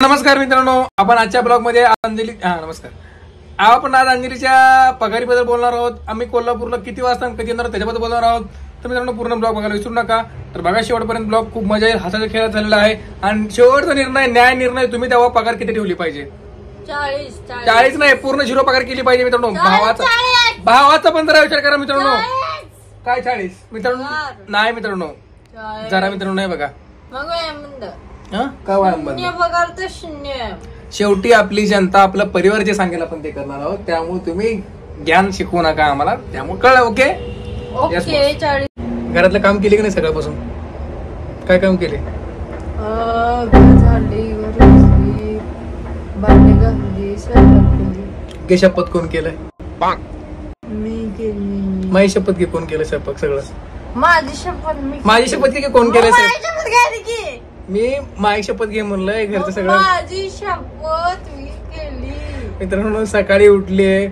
नमस्कार मित्रांनो, आपण आजच्या ब्लॉग मध्ये अंजली नमस्कार. आपण आज अंजलीच्या पगारीबद्दल बोलणार आहोत. आम्ही कोल्हापूरला किती वाजता कधी येणार त्याच्याबद्दल बोलणार आहोत. तर मित्रांनो पूर्ण ब्लॉग बघायला विसरू नका. तर बघा शेवटपर्यंत ब्लॉग खूप मजा येईल. हसायचा खेळ झालेला आहे आणि शेवटचा निर्णय न्याय निर्णय तुम्ही तेव्हा पगार किती ठेवली पाहिजे. 40 नाही, पूर्ण 0 पगार केली पाहिजे मित्रांनो. भावाचा पण जरा विचार करा मित्रांनो. काय 40 मित्रांनो? नाही मित्रांनो, जरा मित्रांनो नाही बघा. शेवटी आपली जनता आपला परिवार जे सांगेल आपण ते करणार आहोत. त्यामुळे तुम्ही ज्ञान शिकवू नका आम्हाला. त्यामुळे कळलं? ओके. घरातलं काम केले की नाही सकाळपासून? काय काम केले? शपथ कोण केलंय? माझी शपथ घे. कोण केलं शपथ? सगळं माझी शपथ घे. कोण केलं? मी माझी शपथ घे म्हणलंय. घरचं सगळं माझी शपथ मी केली. मित्रांनो सकाळी उठले,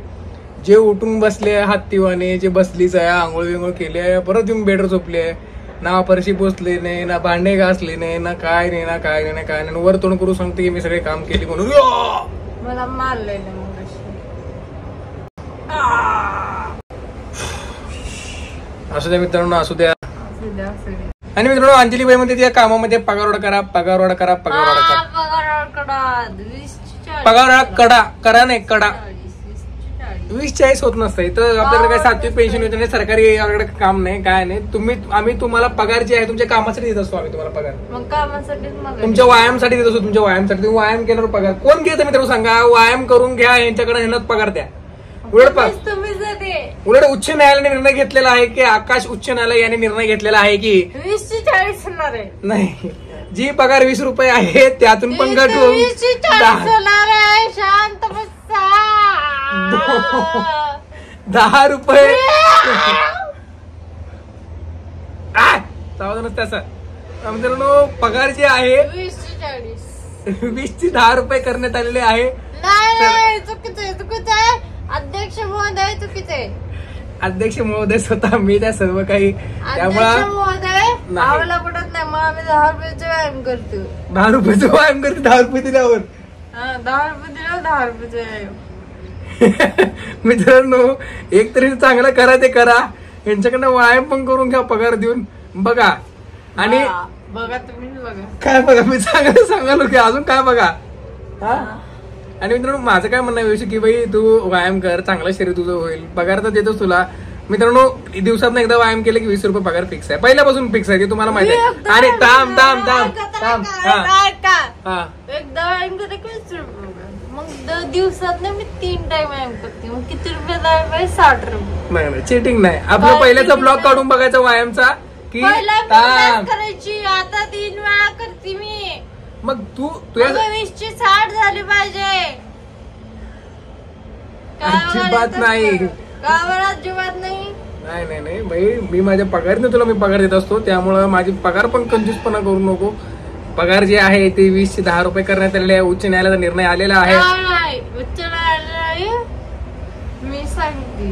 जे उठून बसले हत्तीवाने, जे बसलीच आहे, आंघोळ विंघोळ केली, परत येऊन बेडवर झोपले. ना फरशी पोचले नाही, ना भांडे घासले नाही, ना काय नाही, ना काय नाही, काय नाही. वर तोंड करून सांगते की मी सगळे काम केले म्हणून. मला मारलंय ना असू द्या मित्रांनो, असू द्या. आणि मित्रांनो अंजलीबाई मध्ये त्या कामामध्ये पगारवाढ करा, पगारवाढ करा, पगारवाढ करा, पगारवाढ कडा करा नाही कडा. 20-40 होत नसतंय. तर आपल्याकडे काय 7वी पेन्शन योजना नाही, सरकारी आपल्याकडे काम नाही, काय नाही. आम्ही तुम्हाला पगार जे आहे तुमच्या कामासाठी देत असतो. आम्ही तुम्हाला पगार तुमच्या व्यायामासाठी देत असतो. तुमच्या व्यायामासाठी तुम्ही व्यायाम केल्यावर पगार कोण घेतं मित्रांनो सांगा? व्यायाम करून घ्या, यांच्याकडे ह्यांना पगार द्या. उलट उच्च न्यायालयाने निर्णय घेतलेला आहे की आकाश उच्च न्यायालय याने निर्णय घेतलेला आहे की 20-40 होणार आहे. नाही, जी पगार 20 रुपये आहे त्यातून पण घटून 10 रुपये सावधानच त्याचा मित्रांनो. पगार जे आहे 20 ची 10 रुपये करण्यात आलेले आहे. चुकीचं आहे. अध्यक्ष महोदय चुकीचे. अध्यक्ष महोदय स्वतः मी त्या सर्व काही त्यामुळे आम्हाला पडत नाही. मग आम्ही 10 रुपयाचा व्यायाम करतो. 10 रुपयाचा व्यायाम करतो. 10 रुपये दिल्यावर 10 रुपये दिल्यावर 10 रुपयाचा व्यायाम. मित्रांनो एक तरी चांगलं करा, ते करा. यांच्याकडनं व्यायाम पण करून घ्या पगार देऊन. बघा आणि बघा तुम्ही बघा काय बघा. मी चांगलं सांगालो की अजून काय बघा. आणि मित्रांनो माझं काय म्हणणं आहे की बाई तू व्यायाम कर, चांगलं शरीर तुझं होईल, पगार तर देतोस तुला. मित्रांनो दिवसात एकदा व्यायाम केले की 20 रुपये पगार फिक्स आहे, पहिल्यापासून फिक्स आहे, ते तुम्हाला माहिती आहे. आणि थांब एकदा व्यायाम केला की 20 रुपये. मग दिवसात मी 3 टाइम व्यायाम करते. मग किती रुपये द्यावे? 60 रुपये. नाही चिटिंग नाही. आपला पहिल्याचा ब्लॉग काढून बघायचा व्यायामचा की करायची. आता 3 वेळा करते मी. मग तू तुझ्या 20 ची 60 झाली पाहिजे. अजिबात नाही. अजिबात नाही. नाही नाही भाई, मी माझ्या पगारने तुला मी पगार देत असतो. त्यामुळं माझी पगार पण कंजूसपणा करू नको. पगार जे आहे ते 20 चे 10 रुपये करण्यात आलेले आहे. उच्च न्यायालयाचा निर्णय आलेला आहे. उच्च न्यायालय मी सांगते.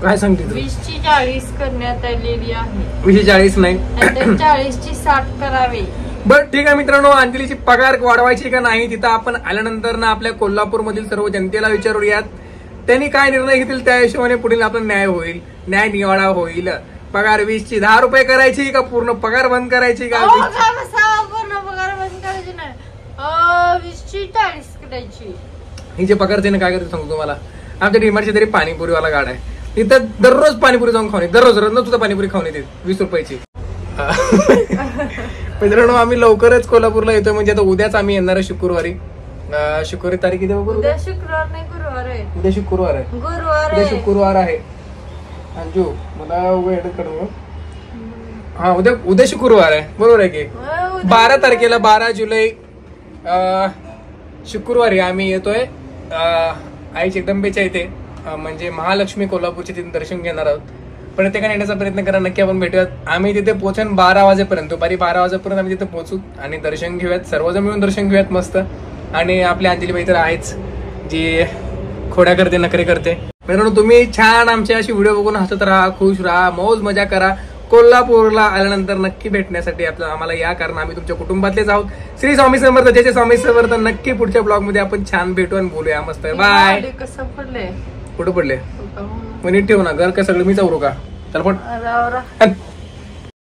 काय सांगते? 20 ची 40 करण्यात आलेली आहे. 20 ची 40 नाही, 40 ची 60 करावी. बर ठीक आहे मित्रांनो, अंजलीची पगार वाढवायची का नाही तिथं आपण आल्यानंतर ना आपल्या कोल्हापूर मधील सर्व जनतेला विचारूयात. त्यांनी काय निर्णय घेतील त्या हिशोबाने पुढील आपला न्याय होईल, न्याय निवाडा होईल. पगार 20 ची 10 रुपये करायची का पूर्ण पगार बंद करायची का? पूर्ण पगार बंद करायची नाही, 20 ची 40 करायची. ही जे पगार त्याने काय करते सांगतो तुम्हाला. आमच्या डिमार्टची तरी पाणीपुरीवाला गाड आहे, इथं दररोज पाणीपुरी जाऊन खाऊन दररोज सुद्धा पाणीपुरी खाऊन येते 20 रुपयाची. मित्रांनो आम्ही लवकरच कोल्हापूरला येतोय. म्हणजे आता उद्याच आम्ही येणार आहे शुक्रवारी. शुक्रवारी तारीख किती? उद्या शुक्रवार नाही, गुरुवार आहे. उद्या शुक्रवार आहे. उद्या शुक्रवार आहे. अंजू मला वेळ करू. हा उद्या शुक्रवार आहे, बरोबर आहे की? 12 तारखेला 12 जुलै शुक्रवारी आम्ही येतोय आई जगदंबेच्या इथे. म्हणजे महालक्ष्मी कोल्हापूरचे तिथे दर्शन घेणार आहोत. प्रत्येकाने येण्याचा प्रयत्न करा. नक्की आपण भेटूयात. आम्ही तिथे पोहोचून 12 वाजेपर्यंत, दुपारी 12 वाजेपर्यंत आम्ही तिथे पोहोचू आणि दर्शन घेऊयात. सर्वजण मिळून दर्शन घेऊयात मस्त. आणि आपली अंजलीबाई तर आहेच जी खोड्या करते, नखरे करते. मित्रांनो तुम्ही छान आमच्या अशी व्हिडिओ बघून हसत राहा, खुश राहा, मौज मजा करा. कोल्हापूरला आल्यानंतर नक्की भेटण्यासाठी आम्हाला या, कारण आम्ही तुमच्या कुटुंबातलेच आहोत. श्री स्वामी समर्थ, जय जय स्वामी समर्थ. नक्की पुढच्या ब्लॉग मध्ये आपण छान भेटू आणि बोलूया. मस्त. बाय. कसं पडले कुठं पडले? नीट ठेव ना. घर काय सगळं मीच आवरू का? चल पण.